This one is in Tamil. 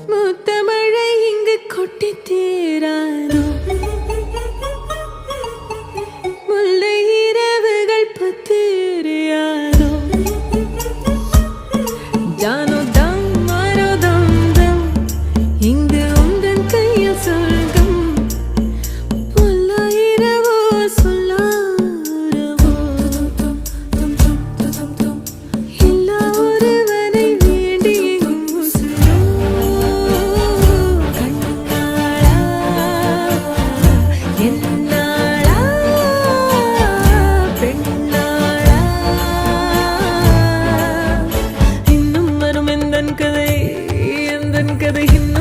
முத்தமழை இங்கு கொட்டி தீராதோ முல்லை இரவுகள் பத்தேறியாதோ ஜானோ தம் மாரோ தம் தம் இங்கு உந்தன் கையில் சொர்க்கம் பொல்லாயிரவோ சொல்லாரவோ எல்லா ஒருவனை வேண்டி எங்கும் உசுரோ கண்ணாளா என்னாளா பெண்ணாளா இன்னும் வரும் எந்தன் கதை இன்னும்